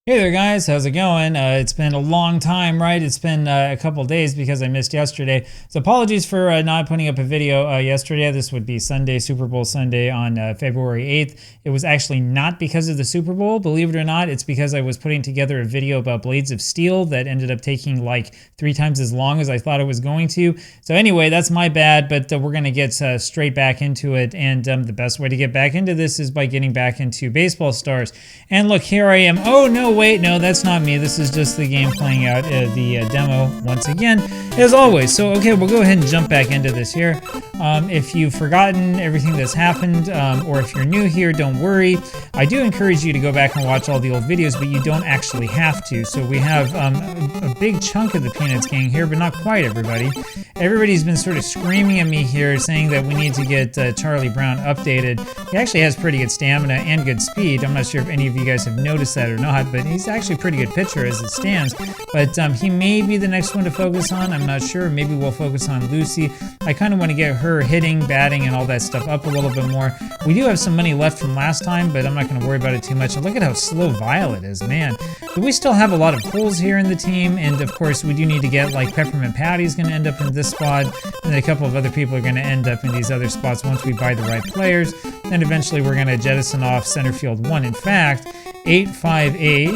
Hey there guys, how's it going? It's been a long time, right? It's been a couple days because I missed yesterday. So apologies for not putting up a video yesterday. This would be Sunday, Super Bowl Sunday on February 8th. It was actually not because of the Super Bowl, believe it or not. It's because I was putting together a video about Blades of Steel that ended up taking like 3 times as long as I thought it was going to. So anyway, that's my bad, but we're going to get straight back into it. And the best way to get back into this is by getting back into Baseball Stars. And look, here I am. Oh no, wait, no, that's not me. This is just the game playing out the demo once again, as always. So, okay, we'll go ahead and jump back into this here. If you've forgotten everything that's happened, or if you're new here, don't worry. I do encourage you to go back and watch all the old videos, but you don't actually have to. So we have a big chunk of the Peanuts gang here, but not quite everybody. Everybody's been sort of screaming at me here, saying that we need to get Charlie Brown updated. He actually has pretty good stamina and good speed. I'm not sure if any of you guys have noticed that or not, but he's actually a pretty good pitcher as it stands. But he may be the next one to focus on. I'm not sure. Maybe we'll focus on Lucy. I kind of want to get her hitting, batting, and all that stuff up a little bit more. We do have some money left from last time, but I'm not going to worry about it too much. And look at how slow Violet is, man. But we still have a lot of holes here in the team, and of course we do need to get, like, Peppermint Patty's going to end up in this spot, and then a couple of other people are going to end up in these other spots once we buy the right players. Then eventually we're going to jettison off center field 1. In fact, 858,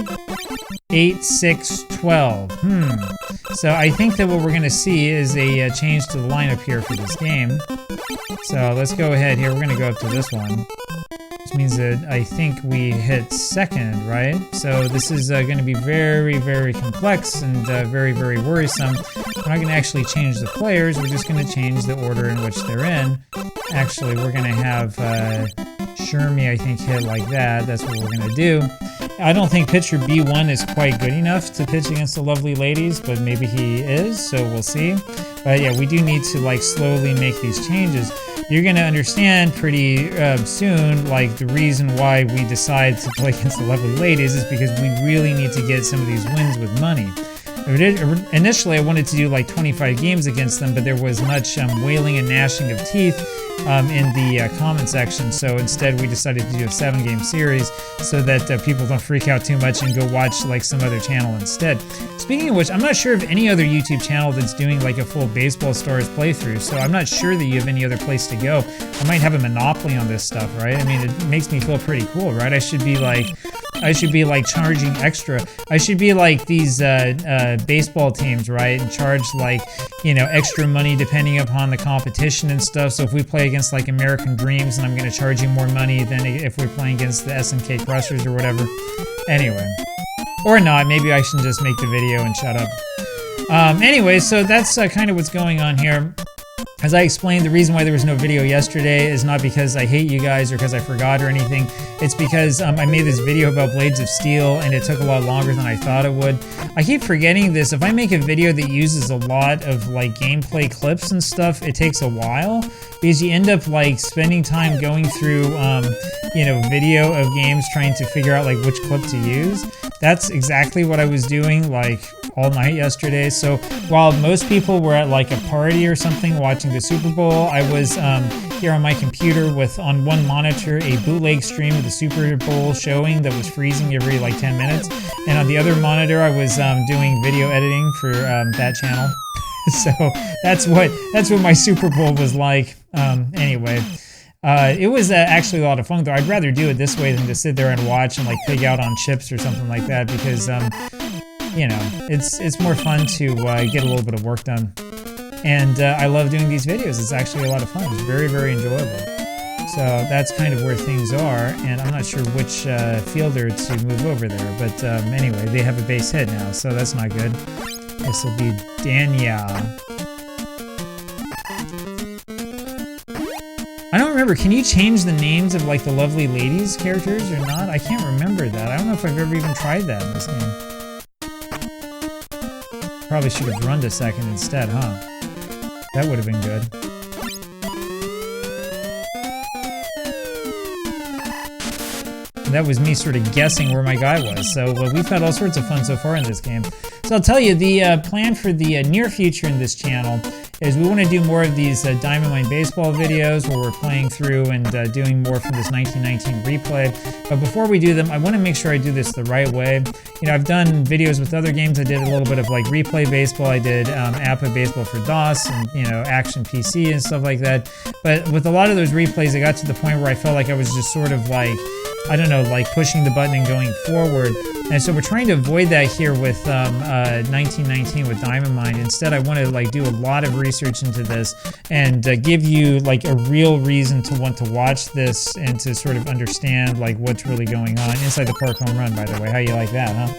8612. So I think that what we're going to see is a change to the lineup here for this game. So let's go ahead here. We're going to go up to this one, which means that I think we hit second, right? So this is going to be very, very complex and very, very worrisome. We're not going to actually change the players. We're just going to change the order in which they're in. Actually, we're going to have Shermie, I think, hit like that. That's what we're going to do. I don't think pitcher B1 is quite good enough to pitch against the lovely ladies, but maybe he is, so we'll see. But yeah, we do need to like slowly make these changes. You're going to understand pretty soon, like, the reason why we decide to play against the lovely ladies is because we really need to get some of these wins with money. Initially, I wanted to do like 25 games against them, but there was much wailing and gnashing of teeth in the comment section. So instead, we decided to do a 7-game series so that people don't freak out too much and go watch like some other channel instead. Speaking of which, I'm not sure of any other YouTube channel that's doing like a full Baseball Stars playthrough. So I'm not sure that you have any other place to go. I might have a monopoly on this stuff, right? I mean, it makes me feel pretty cool, right? I should be like charging extra. I should be like these baseball teams, right? And charge like, you know, extra money depending upon the competition and stuff. So if we play against like American Dreams, and I'm going to charge you more money than if we're playing against the SNK Crushers or whatever. Anyway. Or not. Maybe I should just make the video and shut up. Anyway, so that's kind of what's going on here. As I explained, the reason why there was no video yesterday is not because I hate you guys or because I forgot or anything. It's because I made this video about Blades of Steel and it took a lot longer than I thought it would. I keep forgetting this. If I make a video that uses a lot of like gameplay clips and stuff, it takes a while because you end up like spending time going through, you know, video of games trying to figure out like which clip to use. That's exactly what I was doing like all night yesterday. So while most people were at like a party or something watching the Super Bowl, I was here on my computer with on one monitor a bootleg stream of the Super Bowl showing that was freezing every like 10 minutes, and on the other monitor I was doing video editing for that channel. So that's what my Super Bowl was like. Anyway. It was actually a lot of fun, though. I'd rather do it this way than to sit there and watch and like pig out on chips or something like that, because you know, it's more fun to get a little bit of work done. And I love doing these videos. It's actually a lot of fun. It's very, very enjoyable. So that's kind of where things are, and I'm not sure which fielder to move over there. But anyway, they have a base hit now, so that's not good. This will be Danielle. I don't remember. Can you change the names of like the lovely ladies characters or not? I can't remember that. I don't know if I've ever even tried that in this game. Probably should have run to second instead, huh? That would have been good. And that was me sort of guessing where my guy was. So we've had all sorts of fun so far in this game. So I'll tell you, the plan for the near future in this channel is we want to do more of these Diamond Mine Baseball videos where we're playing through and doing more from this 1919 replay. But before we do them, I want to make sure I do this the right way. You know, I've done videos with other games. I did a little bit of like Replay Baseball. I did APA Baseball for DOS and, you know, Action PC and stuff like that. But with a lot of those replays, I got to the point where I felt like I was just sort of like, I don't know, like pushing the button and going forward. And so we're trying to avoid that here with 1919 with Diamond Mine. Instead, I want to like do a lot of research into this and give you like a real reason to want to watch this and to sort of understand like what's really going on. Inside the Park home run, by the way. How you like that, huh?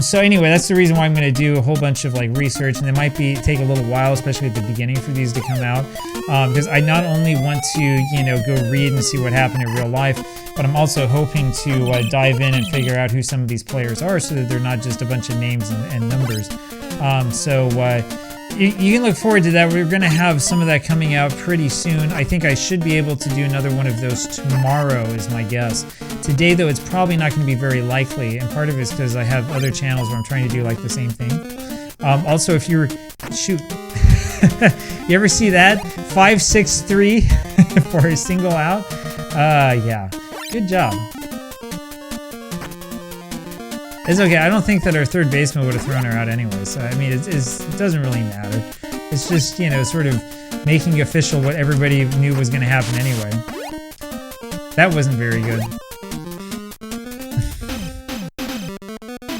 So anyway, that's the reason why I'm going to do a whole bunch of like research, and it might take a little while, especially at the beginning, for these to come out, because I not only want to, you know, go read and see what happened in real life, but I'm also hoping to dive in and figure out who some of these players are, so that they're not just a bunch of names and numbers. You can look forward to that. We're going to have some of that coming out pretty soon. I think I should be able to do another one of those tomorrow is my guess. Today, though, it's probably not going to be very likely, and part of it is because I have other channels where I'm trying to do like the same thing. Also, if you're... Shoot. You ever see that? 5-6-3 for a single out? Yeah. Good job. It's okay. I don't think that our third baseman would have thrown her out anyway. So, I mean, it doesn't really matter. It's just, you know, sort of making official what everybody knew was going to happen anyway. That wasn't very good.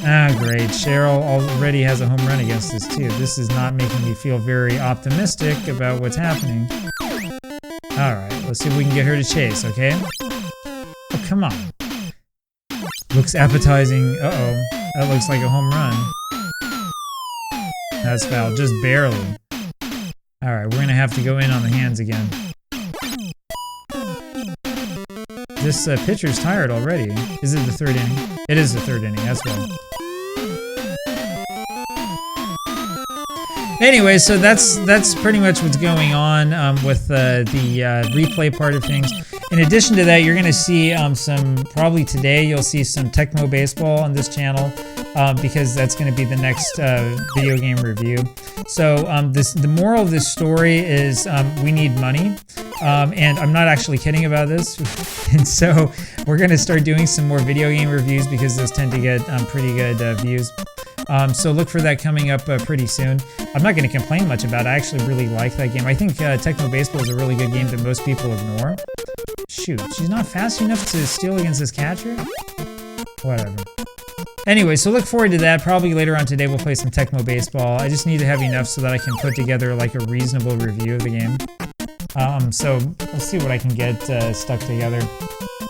Ah, great. Cheryl already has a home run against us, too. This is not making me feel very optimistic about what's happening. Alright, let's see if we can get her to chase, okay? Oh, come on. Looks appetizing. Uh-oh. That looks like a home run. That's foul. Just barely. Alright, we're gonna have to go in on the hands again. This pitcher's tired already. Is it the third inning? It is the third inning, that's right. Anyway, so that's pretty much what's going on with the replay part of things. In addition to that, you're going to see probably today, you'll see some Tecmo Baseball on this channel because that's going to be the next video game review. So the moral of this story is we need money. And I'm not actually kidding about this. And so we're going to start doing some more video game reviews because those tend to get pretty good views. So look for that coming up pretty soon. I'm not going to complain much about it. I actually really like that game. I think Tecmo Baseball is a really good game that most people ignore. Shoot, she's not fast enough to steal against this catcher? Whatever. Anyway, so look forward to that. Probably later on today we'll play some Tecmo Baseball. I just need to have enough so that I can put together like a reasonable review of the game. So let's see what I can get stuck together.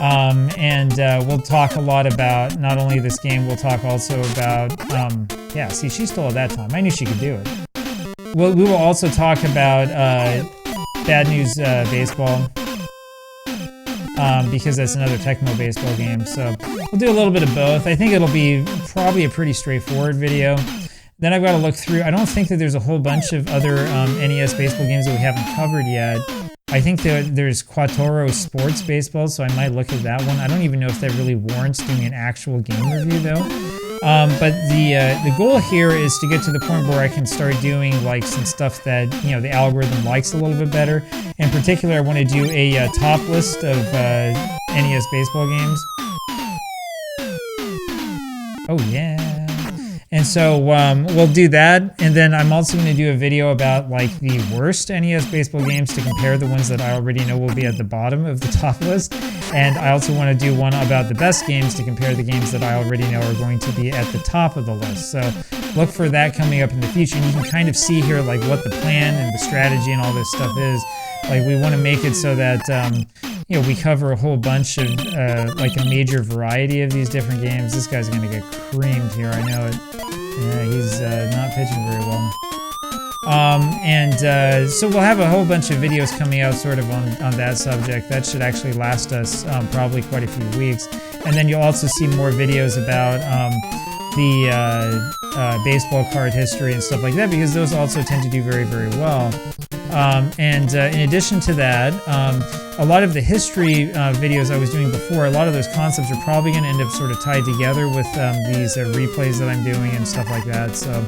We'll talk a lot about not only this game, we'll talk also about, yeah, see, she stole it that time. I knew she could do it. We will also talk about Bad News Baseball, because that's another Tecmo Baseball game. So we'll do a little bit of both. I think it'll be probably a pretty straightforward video. Then I've got to look through. I don't think that there's a whole bunch of other NES baseball games that we haven't covered yet. I think there's Quattro Sports Baseball, so I might look at that one. I don't even know if that really warrants doing an actual game review, though. But the goal here is to get to the point where I can start doing like some stuff that, you know, the algorithm likes a little bit better. In particular, I want to do a top list of NES baseball games. Oh yeah. And so we'll do that, and then I'm also going to do a video about like the worst NES baseball games to compare the ones that I already know will be at the bottom of the top list. And I also want to do one about the best games to compare the games that I already know are going to be at the top of the list. So look for that coming up in the future, and you can kind of see here like what the plan and the strategy and all this stuff is. Like we want to make it so that you know, we cover a whole bunch of like a major variety of these different games. This guy's gonna get creamed here, I know it. Yeah, he's not pitching very well. So we'll have a whole bunch of videos coming out sort of on that subject. That should actually last us probably quite a few weeks. And then you'll also see more videos about the baseball card history and stuff like that, because those also tend to do very, very well. In addition to that, a lot of the history videos I was doing before, a lot of those concepts are probably going to end up sort of tied together with these replays that I'm doing and stuff like that. So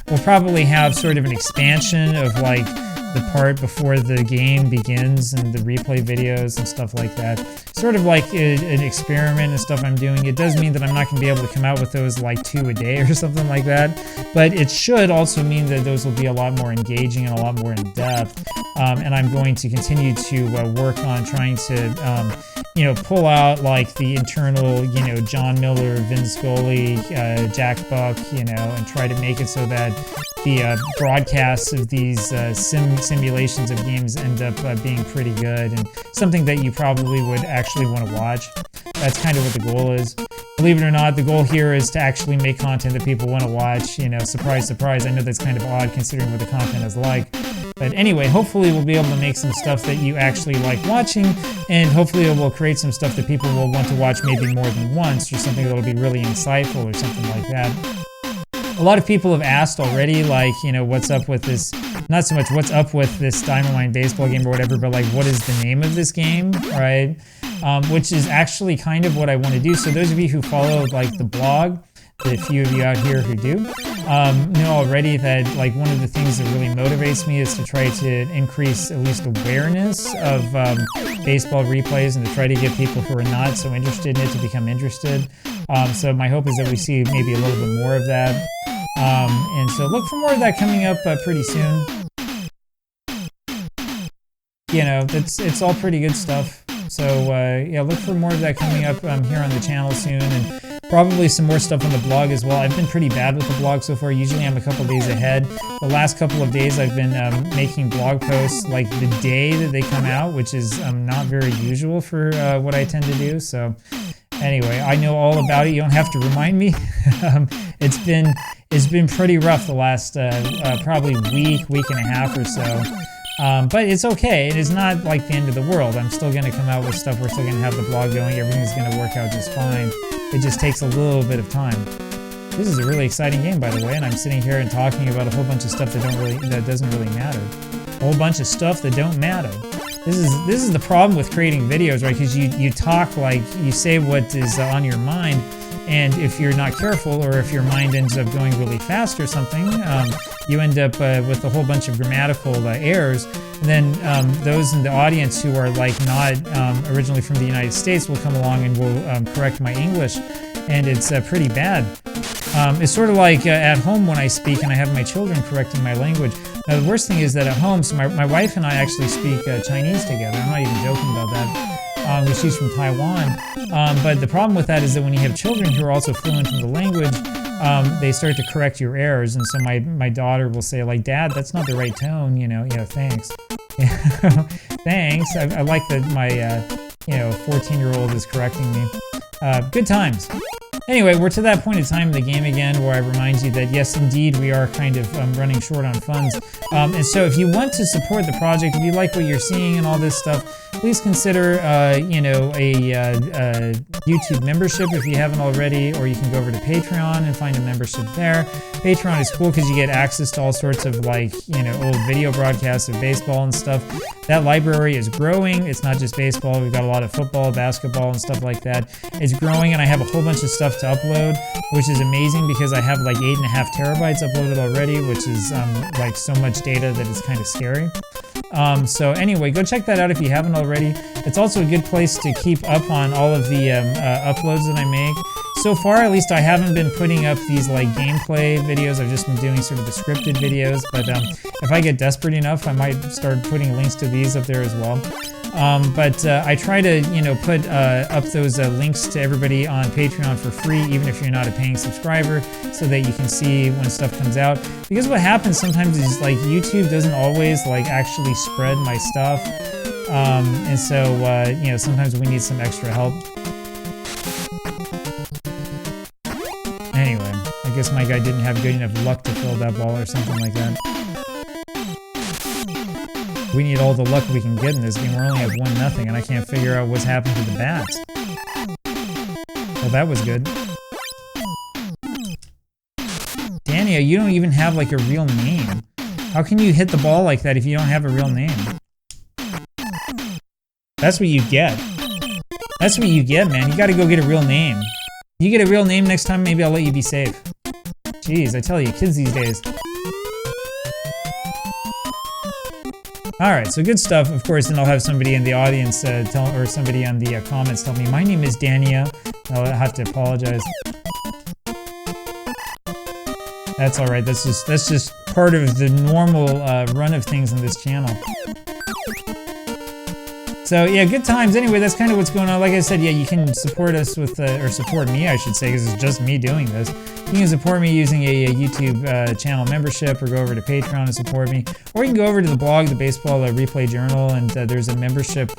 we'll probably have sort of an expansion of like the part before the game begins and the replay videos and stuff like that. Sort of like an experiment and stuff I'm doing. It does mean that I'm not going to be able to come out with those like 2 a day or something like that, but it should also mean that those will be a lot more engaging and a lot more in depth. And I'm going to continue to work on trying to you know, pull out like the internal, you know, John Miller, Vince Scully, Jack Buck, you know, and try to make it so that the broadcasts of these simulations of games end up being pretty good and something that you probably would actually want to watch. That's kind of what the goal is. Believe it or not, the goal here is to actually make content that people want to watch. You know, surprise, surprise. I know that's kind of odd considering what the content is like. But anyway, hopefully we'll be able to make some stuff that you actually like watching, and hopefully it will create some stuff that people will want to watch maybe more than once, or something that'll be really insightful or something like that. A lot of people have asked already, like, you know, what's up with this, not so much what's up with this Diamond Mine baseball game or whatever, but like, what is the name of this game, right? Which is actually kind of what I want to do. So those of you who follow like the blog, the few of you out here who do, know already that like one of the things that really motivates me is to try to increase at least awareness of baseball replays and to try to get people who are not so interested in it to become interested. So my hope is that we see maybe a little bit more of that. And so look for more of that coming up pretty soon. You know, it's all pretty good stuff. So yeah, look for more of that coming up here on the channel soon, and probably some more stuff on the blog as well. I've been pretty bad with the blog so far. Usually I'm a couple days ahead. The last couple of days I've been making blog posts like the day that they come out, which is not very usual for what I tend to do. So anyway, I know all about it. You don't have to remind me. It's been pretty rough the last probably week and a half or so. But it's okay. It is not like the end of the world. I'm still going to come out with stuff. We're still going to have the blog going. Everything's going to work out just fine. It just takes a little bit of time. This is a really exciting game, by the way, and I'm sitting here and talking about a whole bunch of stuff that doesn't really matter. A whole bunch of stuff that don't matter. This is the problem with creating videos, right? Because you talk like you say what is on your mind, and if you're not careful, or if your mind ends up going really fast or something, you end up with a whole bunch of grammatical errors. And then those in the audience who are like not originally from the United States will come along and will correct my English, and it's pretty bad. It's sort of like at home when I speak and I have my children correcting my language. Now the worst thing is that at home, so my wife and I actually speak Chinese together. I'm not even joking about that. She's from Taiwan. But the problem with that is that when you have children who are also fluent in the language, they start to correct your errors. And so my daughter will say, like, Dad, that's not the right tone, you know, yeah, thanks. Thanks. I like that my, 14-year-old is correcting me. Good times. Anyway, we're to that point in time in the game again where I remind you that yes, indeed, we are kind of running short on funds. And so if you want to support the project, if you like what you're seeing and all this stuff, please consider, a YouTube membership if you haven't already, or you can go over to Patreon and find a membership there. Patreon is cool because you get access to all sorts of old video broadcasts of baseball and stuff. That library is growing. It's not just baseball. We've got a lot of football, basketball, and stuff like that. It's growing, and I have a whole bunch of stuff to upload, which is amazing because I have like 8.5 terabytes uploaded already, which is like so much data that it's kind of scary. So anyway, go check that out if you haven't already. It's also a good place to keep up on all of the uploads that I make. So far, at least, I haven't been putting up these like gameplay videos. I've just been doing sort of the scripted videos, but if I get desperate enough, I might start putting links to these up there as well. But I try to, put up those links to everybody on Patreon for free, even if you're not a paying subscriber, so that you can see when stuff comes out. Because what happens sometimes is like YouTube doesn't always like actually spread my stuff, and so sometimes we need some extra help. Anyway, I guess my guy didn't have good enough luck to fill that ball or something like that. We need all the luck we can get in this game. We're only at 1-0, and I can't figure out what's happened to the bats. Well, that was good. Dania, you don't even have like a real name. How can you hit the ball like that if you don't have a real name? That's what you get. That's what you get, man. You gotta go get a real name. You get a real name next time, maybe I'll let you be safe. Jeez, I tell you, kids these days, All right, so good stuff. Of course, then I'll have somebody in the audience or somebody on the comments tell me, my name is Dania. I'll have to apologize. That's all right. That's just part of the normal run of things on this channel. So yeah, good times. Anyway, that's kind of what's going on. Like I said, yeah, you can support us with, or support me, I should say, because it's just me doing this. You can support me using a YouTube channel membership, or go over to Patreon and support me. Or you can go over to the blog, the Baseball Replay Journal, and there's a membership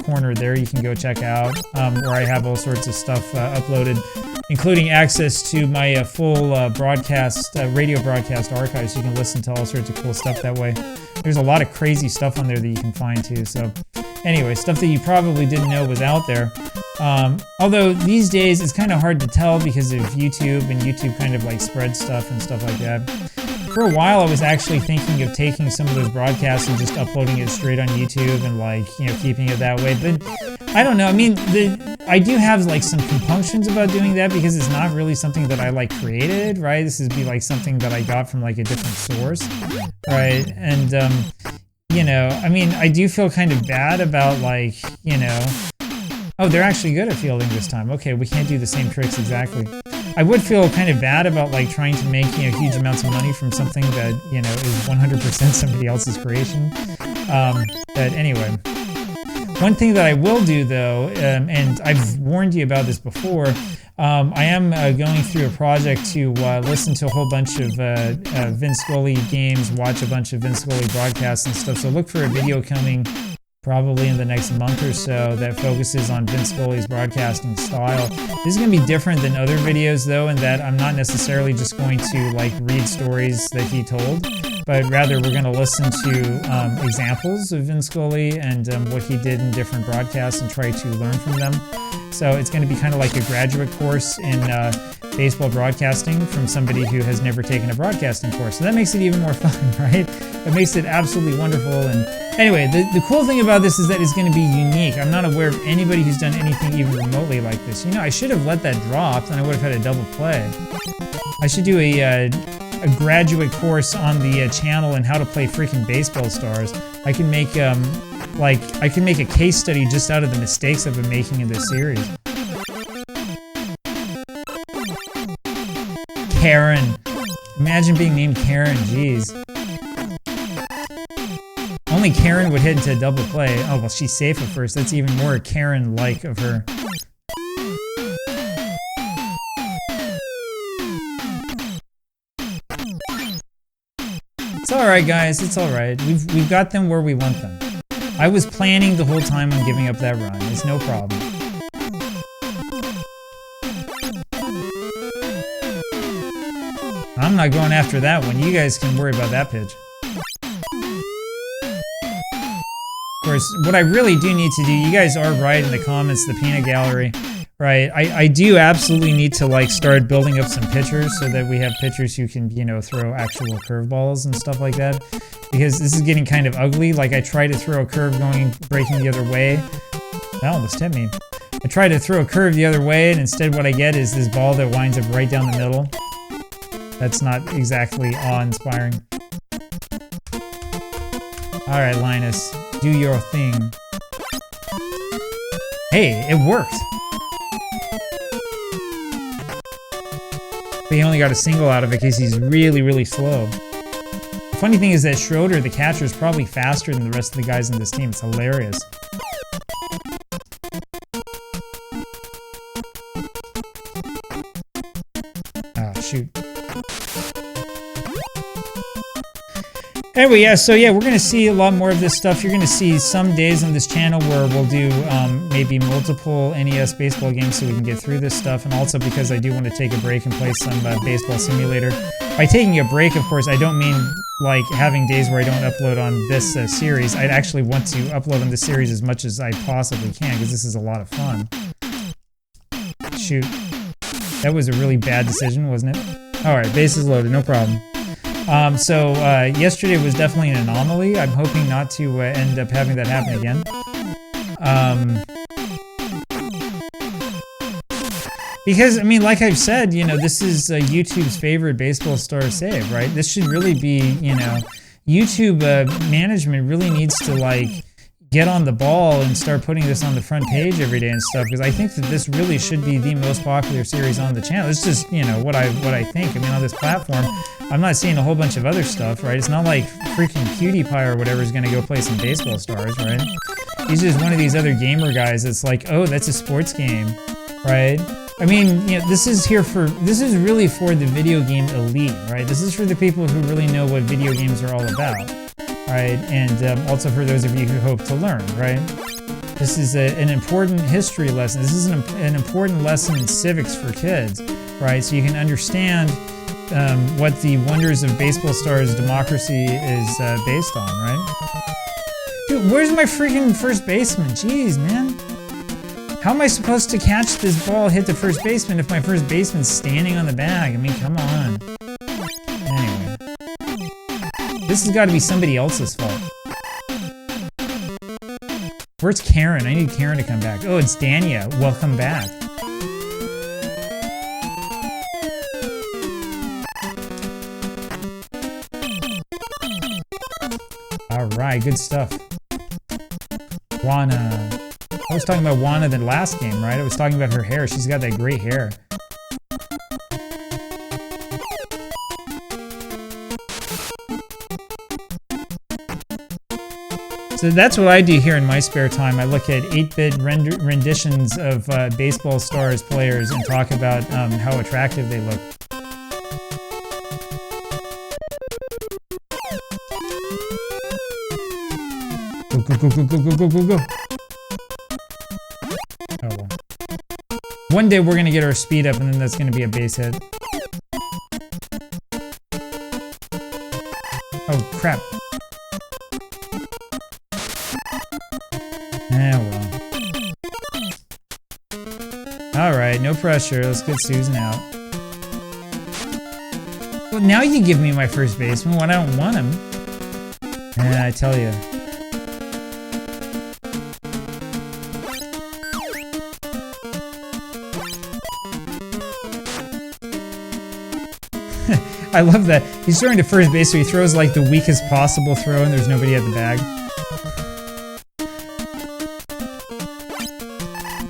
corner there you can go check out, where I have all sorts of stuff uploaded, including access to my full radio broadcast archive, so you can listen to all sorts of cool stuff that way. There's a lot of crazy stuff on there that you can find too. So anyway, stuff that you probably didn't know was out there. Although these days it's kind of hard to tell because of YouTube, and YouTube kind of like spreads stuff and stuff like that. For a while I was actually thinking of taking some of those broadcasts and just uploading it straight on YouTube and, like, you know, keeping it that way. But I don't know. I mean, I do have like some compunctions about doing that because it's not really something that I like created, right? This would be like something that I got from like a different source, right? And you know, I mean, I do feel kind of bad about, like, you know, oh, they're actually good at fielding this time. Okay, we can't do the same tricks exactly. I would feel kind of bad about, like, trying to make, you know, huge amounts of money from something that, you know, is 100% somebody else's creation. But anyway, one thing that I will do though, and I've warned you about this before, I am going through a project to listen to a whole bunch of Vince Scully games, watch a bunch of Vince Scully broadcasts and stuff. So look for a video coming probably in the next month or so that focuses on Vince Scully's broadcasting style. This is going to be different than other videos though, in that I'm not necessarily just going to, like, read stories that he told, but rather we're going to listen to examples of Vince Scully and what he did in different broadcasts and try to learn from them. So it's going to be kind of like a graduate course in baseball broadcasting from somebody who has never taken a broadcasting course. So that makes it even more fun, right? It makes it absolutely wonderful. And anyway, the cool thing about this is that it's going to be unique. I'm not aware of anybody who's done anything even remotely like this. You know, I should have let that drop, then I would have had a double play. I should do a graduate course on the channel on how to play freaking baseball stars. I can make I can make a case study just out of the mistakes I've been making in this series. Karen. Imagine being named Karen, jeez. Only Karen would hit into a double play. Oh, well, she's safe at first. That's even more Karen-like of her. It's alright, guys. It's alright. We've got them where we want them. I was planning the whole time on giving up that run. It's no problem. I'm not going after that one. You guys can worry about that pitch. Of course, what I really do need to do, you guys are right in the comments, the peanut gallery, right? I do absolutely need to, like, start building up some pitchers so that we have pitchers who can, you know, throw actual curveballs and stuff like that. Because this is getting kind of ugly. Like, I try to throw a curve breaking the other way. That almost hit me. I try to throw a curve the other way, and instead what I get is this ball that winds up right down the middle. That's not exactly awe-inspiring. Alright, Linus. Do your thing. Hey, it worked! But he only got a single out of it because he's really, really slow. The funny thing is that Schroeder, the catcher, is probably faster than the rest of the guys in this team. It's hilarious. Oh, shoot. Anyway, yeah, so yeah, we're going to see a lot more of this stuff. You're going to see some days on this channel where we'll do maybe multiple NES baseball games so we can get through this stuff, and also because I do want to take a break and play some Baseball Simulator. By taking a break, of course, I don't mean like having days where I don't upload on this series. I'd actually want to upload on this series as much as I possibly can, because this is a lot of fun. Shoot. That was a really bad decision, wasn't it? Alright, bases loaded, no problem. So yesterday was definitely an anomaly. I'm hoping not to end up having that happen again. Because, I mean, like I've said, you know, this is YouTube's favorite baseball star save, right? This should really be, you know, YouTube management really needs to like get on the ball and start putting this on the front page every day and stuff, because I think that this really should be the most popular series on the channel. It's just, you know, what I think. I mean, on this platform, I'm not seeing a whole bunch of other stuff, right? It's not like freaking PewDiePie or whatever is going to go play some baseball stars, right? He's just one of these other gamer guys that's like, oh, that's a sports game, right? I mean, you know, this is really for the video game elite, right? This is for the people who really know what video games are all about, right? And also for those of you who hope to learn, right? This is an important history lesson. This is an important lesson in civics for kids, right? So you can understand what the wonders of Baseball Stars democracy is based on, right? Dude, where's my freaking first baseman? Jeez, man. How am I supposed to catch this ball, hit the first baseman if my first baseman's standing on the bag? I mean, come on. Anyway. This has got to be somebody else's fault. Where's Karen? I need Karen to come back. Oh, it's Dania. Welcome back. Alright, good stuff. Juana. I was talking about Juana the last game, right? I was talking about her hair. She's got that great hair. So that's what I do here in my spare time. I look at 8-bit renditions of Baseball Stars players and talk about how attractive they look. Go, go, go, go, go, go, go, go. Oh well. One day we're gonna get our speed up and then that's gonna be a base hit. Oh crap. Well. Alright, no pressure. Let's get Susan out. Well, now you give me my first baseman when I don't want him. I tell you. I love that. He's throwing to first base, so he throws like the weakest possible throw and there's nobody at the bag.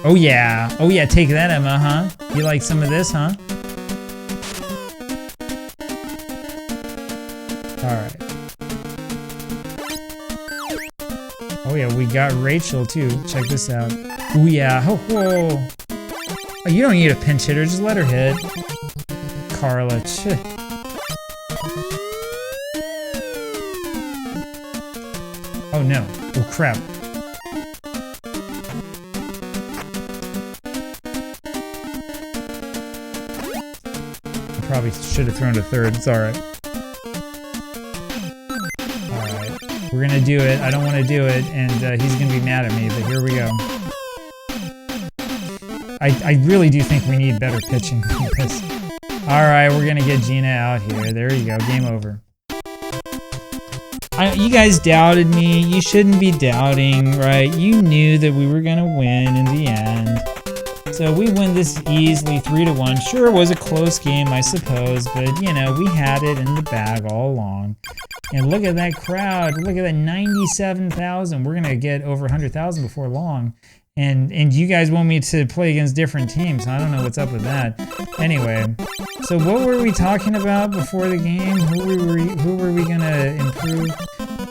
Oh yeah. Oh yeah, take that, Emma, huh? You like some of this, huh? Alright. Oh yeah, we got Rachel too. Check this out. Oh yeah. Oh, whoa. Oh, you don't need a pinch hitter, just let her hit. Carla. Shit. Oh no. Oh crap. I probably should have thrown to third. It's alright. Alright. We're gonna do it. I don't want to do it, and he's gonna be mad at me, but here we go. I really do think we need better pitching than this. Alright, we're gonna get Gina out here. There you go. Game over. You guys doubted me. You shouldn't be doubting, right? You knew that we were gonna win in the end. So we win this easily, 3-1. Sure, it was a close game, I suppose, but, you know, we had it in the bag all along. And look at that crowd. Look at that, 97,000. We're gonna get over 100,000 before long. And you guys want me to play against different teams. I don't know what's up with that. Anyway, so what were we talking about before the game? Who were we gonna improve?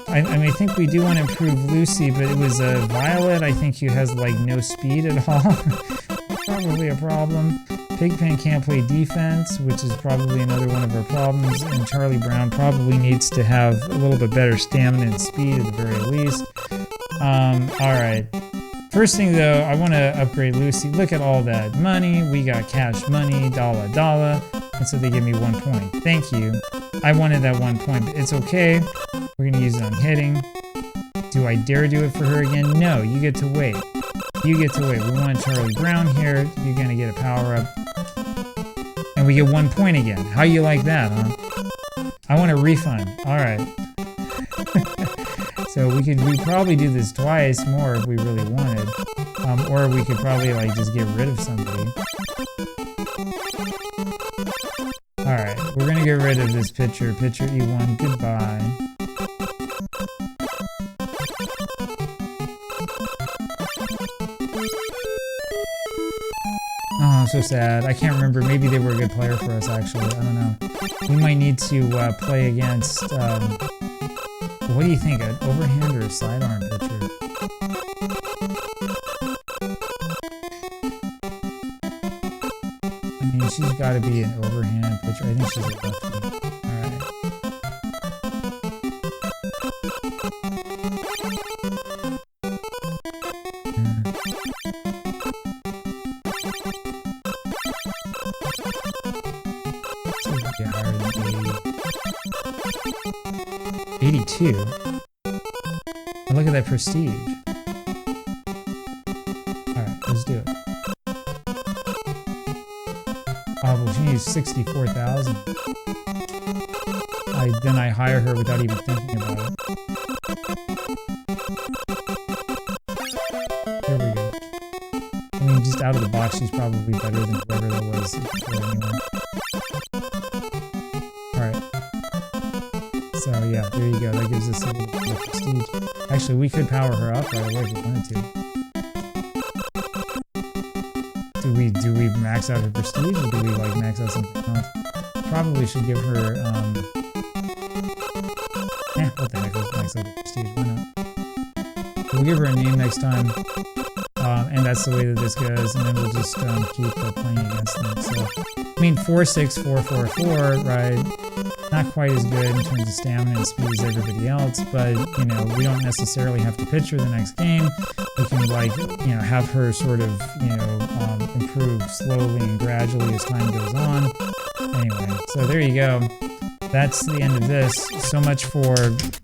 I mean, I think we do want to improve Lucy, but it was Violet, I think, who has like no speed at all. Probably a problem. Pigpen can't play defense, which is probably another one of our problems. And Charlie Brown probably needs to have a little bit better stamina and speed at the very least. Alright. First thing though, I want to upgrade Lucy. Look at all that money. We got cash money, dollar. And so they give me 1 point. Thank you. I wanted that 1 point, but it's okay. We're going to use it on hitting. Do I dare do it for her again? No, you get to wait. You get to wait. We want Charlie Brown here. You're going to get a power up. And we get 1 point again. How you like that, huh? I want a refund. Alright. So we'd probably do this twice more if we really wanted. Or we could probably like just get rid of somebody. Alright, we're gonna get rid of this pitcher. Pitcher E1, goodbye. so sad. I can't remember. Maybe they were a good player for us, actually. I don't know. We might need to play against... what do you think? An overhand or a sidearm pitcher? I mean, she's got to be an overhand pitcher. I think she's a lefty. Alright. Get higher than 80. 82? And look at that prestige. Alright, let's do it. Oh, well, she needs 64,000. Then I hire her without even thinking about it. There we go. I mean, just out of the box, she's probably better than whoever that was before anyway. Alright. So, yeah, there you go. That gives us a little bit of prestige. Actually, we could power her up right away if we wanted to. Do we max out her prestige, or do we, like, max out something else? Probably should give her, what the heck, let's max out the prestige, why not? We'll give her a name next time, and that's the way that this goes, and then we'll just keep playing against them. So, I mean, 4-6-4-4-4, right? Not quite as good in terms of stamina and speed as everybody else, but, you know, we don't necessarily have to pitch her the next game. We can, like, you know, have her sort of, you know, improve slowly and gradually as time goes on. Anyway, so there you go. That's the end of this. So much for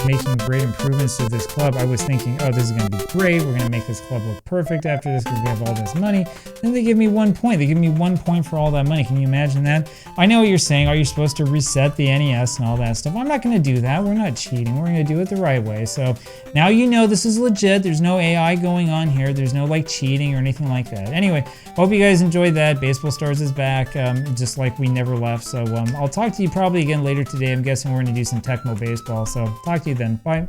making great improvements to this club. I was thinking, oh, this is going to be great. We're going to make this club look perfect after this because we have all this money. Then they give me 1 point. They give me 1 point for all that money. Can you imagine that? I know what you're saying. Are you supposed to reset the NES and all that stuff? I'm not going to do that. We're not cheating. We're going to do it the right way. So now you know this is legit. There's no AI going on here. There's no like cheating or anything like that. Anyway, hope you guys enjoyed that. Baseball Stars is back, just like we never left. So I'll talk to you probably again later today. I'm guessing we're going to do some Tecmo Baseball. So talk to you then. Bye.